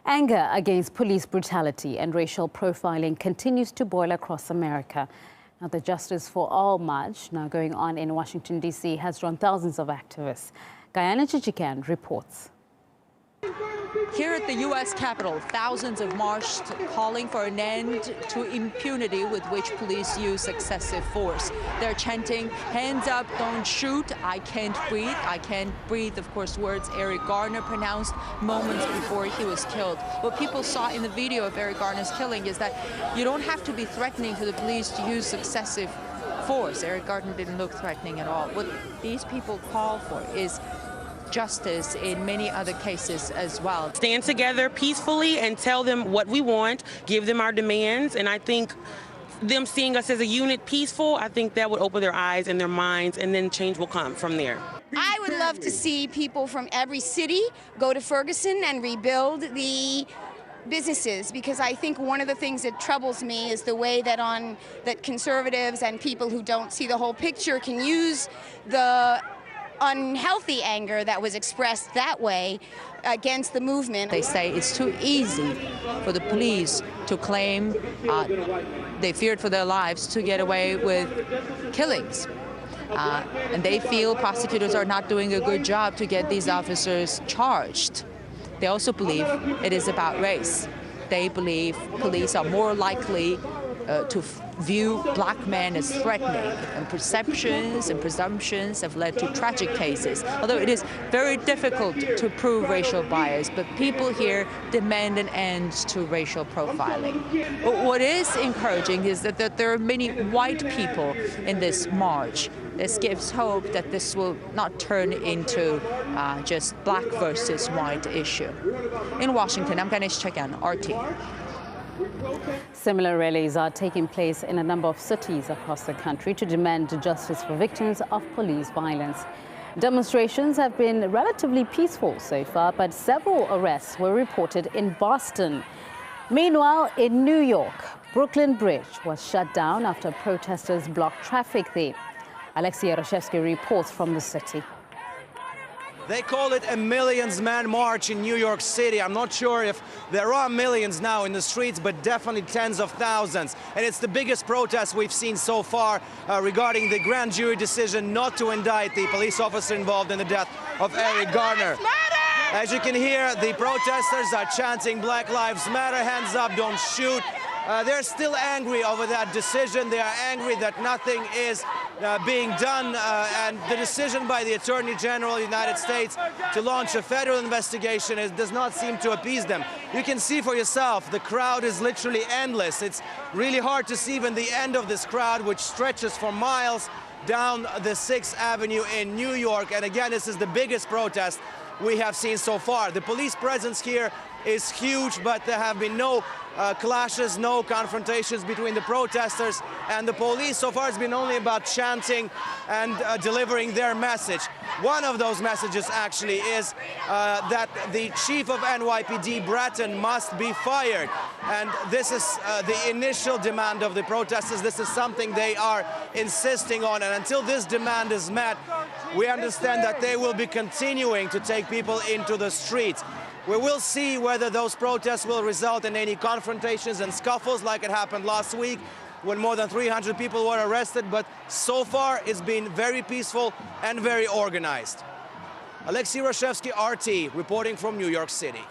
Anger against police brutality and racial profiling continues to boil across America. Now, the Justice for All March, now going on in Washington, D.C., has drawn thousands of activists. Guyana Chichikan reports. Here at the U.S. Capitol, thousands have marched calling for an end to impunity with which police use excessive force. They're chanting, "Hands up, don't shoot, I can't breathe." I can't breathe, of course, words Eric Garner pronounced moments before he was killed. What people saw in the video of Eric Garner's killing is that you don't have to be threatening to the police to use excessive force. Eric Garner didn't look threatening at all. What these people call for is justice in many other cases as well. Stand together peacefully and tell them what we want, give them our demands, and I think them seeing us as a unit peaceful, I think that would open their eyes and their minds, and then change will come from there. I would love to see people from every city go to Ferguson and rebuild the businesses, because I think one of the things that troubles me is the way that conservatives and people who don't see the whole picture can use the unhealthy anger that was expressed that way against the movement. They say it's too easy for the police to claim they feared for their lives to get away with killings. And they feel prosecutors are not doing a good job to get these officers charged. They also believe it is about race. They believe police are more likely to view black men as threatening, and perceptions and presumptions have led to tragic cases. Although it is very difficult to prove racial bias, but people here demand an end to racial profiling. But what is encouraging is that there are many white people in this march. This gives hope that this will not turn into just black versus white issue. In Washington, I'm Guyana Chichikan, RT. Similar rallies are taking place in a number of cities across the country to demand justice for victims of police violence. Demonstrations have been relatively peaceful so far, but several arrests were reported in Boston. Meanwhile, in New York, Brooklyn Bridge was shut down after protesters blocked traffic there. Alexei Rashevsky reports from the city. They call it a Millions Man March in New York City. I'm not sure if there are millions now in the streets, but definitely tens of thousands. And it's the biggest protest we've seen so far regarding the grand jury decision not to indict the police officer involved in the death of Eric Garner. As you can hear, the protesters are chanting "Black Lives Matter, hands up, don't shoot." They're still angry over that decision. They are angry that nothing is being done, and the decision by the Attorney General of the United States to launch a federal investigation does not seem to appease them. You can see for yourself, the crowd is literally endless. It's really hard to see even the end of this crowd, which stretches for miles down the 6th Avenue in New York. And again, this is the biggest protest we have seen so far. The police presence here is huge, but there have been no clashes, no confrontations between the protesters and the police. So far, it's been only about chanting and delivering their message. One of those messages actually is that the chief of NYPD, Breton, must be fired. And this is the initial demand of the protesters. This is something they are insisting on. And until this demand is met, we understand that they will be continuing to take people into the streets. We will see whether those protests will result in any confrontations and scuffles like it happened last week when more than 300 people were arrested, but so far it's been very peaceful and very organized. Alexei Rashevsky, RT, reporting from New York City.